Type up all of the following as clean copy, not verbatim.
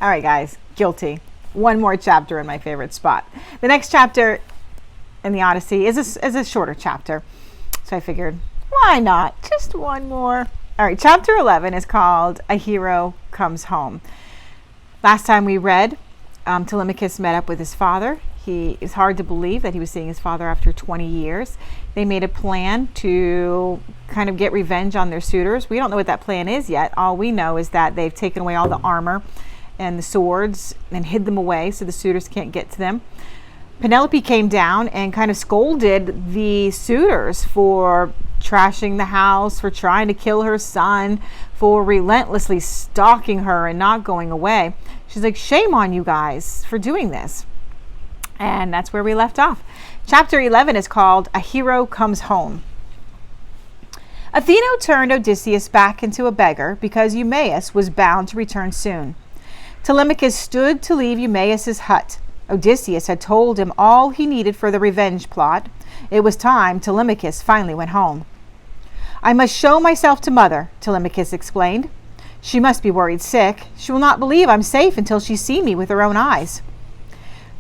All right, guys, guilty. One more chapter in my favorite spot. The next chapter in the Odyssey is a shorter chapter. So I figured, why not? Just one more. All right, chapter 11 is called A Hero Comes Home. Last time we read, Telemachus met up with his father. It's hard to believe that he was seeing his father after 20 years. They made a plan to kind of get revenge on their suitors. We don't know what that plan is yet. All we know is that they've taken away all the armor and the swords and hid them away so the suitors can't get to them. Penelope came down and kind of scolded the suitors for trashing the house, for trying to kill her son, for relentlessly stalking her and not going away. She's like, shame on you guys for doing this. And that's where we left off. Chapter 11 is called A Hero Comes Home. Athena turned Odysseus back into a beggar because Eumaeus was bound to return soon. Telemachus stood to leave Eumaeus' hut. Odysseus had told him all he needed for the revenge plot. It was time Telemachus finally went home. I must show myself to mother, Telemachus explained. She must be worried sick. She will not believe I'm safe until she sees me with her own eyes.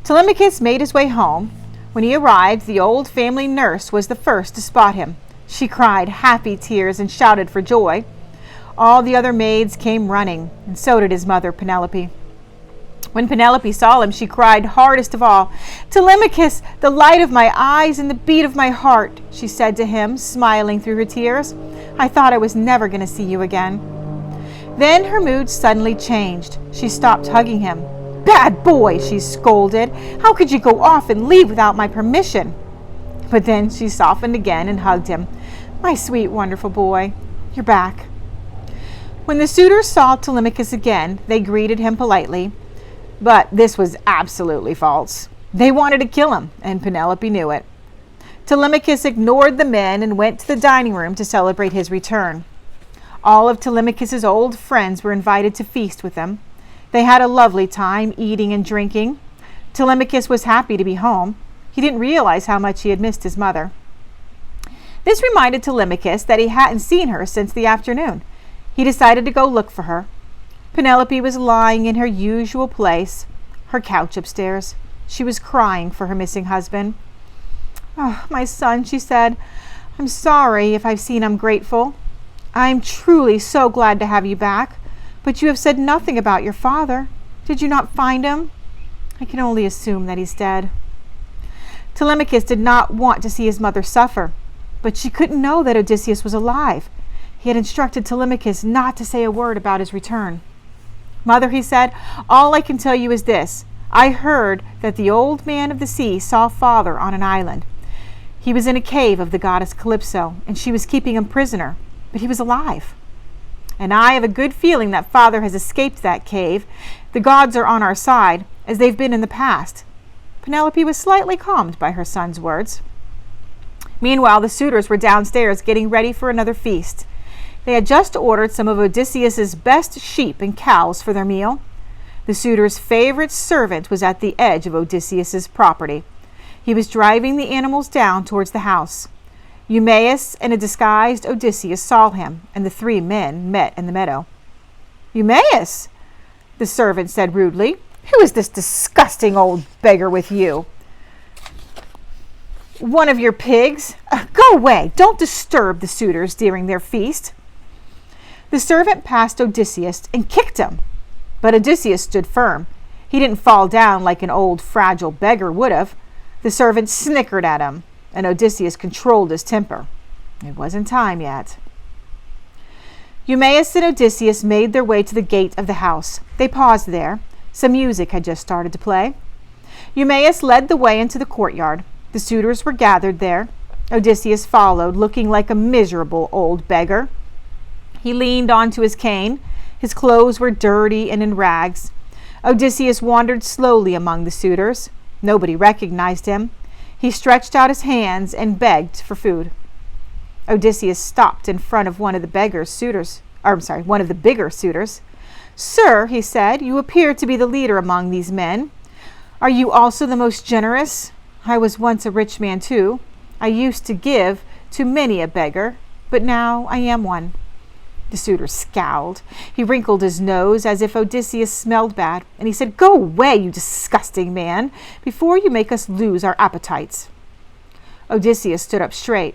Telemachus made his way home. When he arrived, the old family nurse was the first to spot him. She cried happy tears and shouted for joy. All the other maids came running, and so did his mother, Penelope. When Penelope saw him, she cried hardest of all, Telemachus, the light of my eyes and the beat of my heart, she said to him, smiling through her tears. I thought I was never going to see you again. Then her mood suddenly changed. She stopped hugging him. Bad boy, she scolded. How could you go off and leave without my permission? But then she softened again and hugged him. My sweet, wonderful boy, you're back. When the suitors saw Telemachus again, they greeted him politely. But this was absolutely false. They wanted to kill him, and Penelope knew it. Telemachus ignored the men and went to the dining room to celebrate his return. All of Telemachus' old friends were invited to feast with them. They had a lovely time eating and drinking. Telemachus was happy to be home. He didn't realize how much he had missed his mother. This reminded Telemachus that he hadn't seen her since the afternoon. He decided to go look for her. Penelope was lying in her usual place, her couch upstairs. She was crying for her missing husband. Oh, my son, she said, I'm sorry if I've seemed ungrateful. I'm truly so glad to have you back. But you have said nothing about your father. Did you not find him? I can only assume that he's dead. Telemachus did not want to see his mother suffer, but she couldn't know that Odysseus was alive. He had instructed Telemachus not to say a word about his return. Mother, he said, all I can tell you is this. I heard that the old man of the sea saw father on an island. He was in a cave of the goddess Calypso, and she was keeping him prisoner, but he was alive. And I have a good feeling that father has escaped that cave. The gods are on our side, as they've been in the past. Penelope was slightly calmed by her son's words. Meanwhile, the suitors were downstairs getting ready for another feast. They had just ordered some of Odysseus's best sheep and cows for their meal. The suitor's favorite servant was at the edge of Odysseus's property. He was driving the animals down towards the house. Eumaeus and a disguised Odysseus saw him, and the three men met in the meadow. Eumaeus, the servant said rudely, who is this disgusting old beggar with you? One of your pigs? Go away! Don't disturb the suitors during their feast. The servant passed Odysseus and kicked him, but Odysseus stood firm. He didn't fall down like an old fragile beggar would have. The servant snickered at him, and Odysseus controlled his temper. It wasn't time yet. Eumaeus and Odysseus made their way to the gate of the house. They paused there. Some music had just started to play. Eumaeus led the way into the courtyard. The suitors were gathered there. Odysseus followed, looking like a miserable old beggar. He leaned onto his cane. His clothes were dirty and in rags. Odysseus wandered slowly among the suitors. Nobody recognized him. He stretched out his hands and begged for food. Odysseus stopped in front of one of the bigger suitors. Sir, he said, you appear to be the leader among these men. Are you also the most generous? I was once a rich man too. I used to give to many a beggar, but now I am one. The suitor scowled. He wrinkled his nose as if Odysseus smelled bad, and he said, "Go away, you disgusting man, before you make us lose our appetites." Odysseus stood up straight.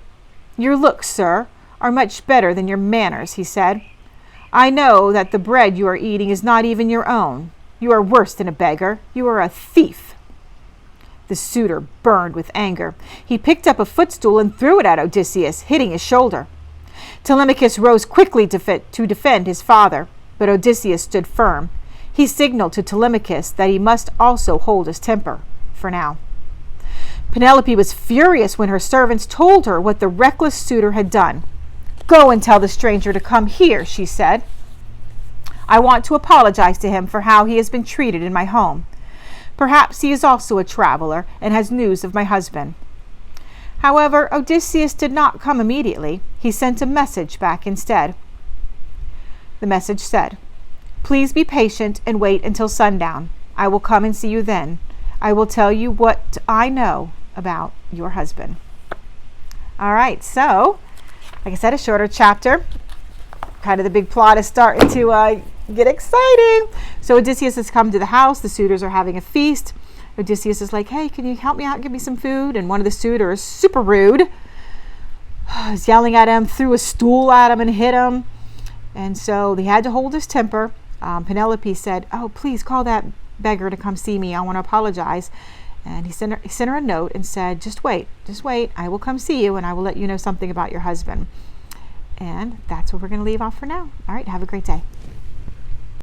"Your looks, sir, are much better than your manners," he said. "I know that the bread you are eating is not even your own. You are worse than a beggar. You are a thief." The suitor burned with anger. He picked up a footstool and threw it at Odysseus, hitting his shoulder. Telemachus rose quickly to defend his father, but Odysseus stood firm. He signaled to Telemachus that he must also hold his temper, for now. Penelope was furious when her servants told her what the reckless suitor had done. "Go and tell the stranger to come here," she said. "I want to apologize to him for how he has been treated in my home. Perhaps he is also a traveler and has news of my husband." However, Odysseus did not come immediately. He sent a message back instead. The message said, "Please be patient and wait until sundown. I will come and see you then. I will tell you what I know about your husband." All right, so, like I said, a shorter chapter. Kind of the big plot is starting to get exciting. So Odysseus has come to the house. The suitors are having a feast. Odysseus is like, "Hey, can you help me out? Give me some food." And one of the suitors, super rude, was yelling at him, threw a stool at him and hit him. And so he had to hold his temper. Penelope said, "Oh, please call that beggar to come see me. I want to apologize." And he sent her a note and said, just wait. I will come see you and I will let you know something about your husband." And that's where we're going to leave off for now. All right, have a great day.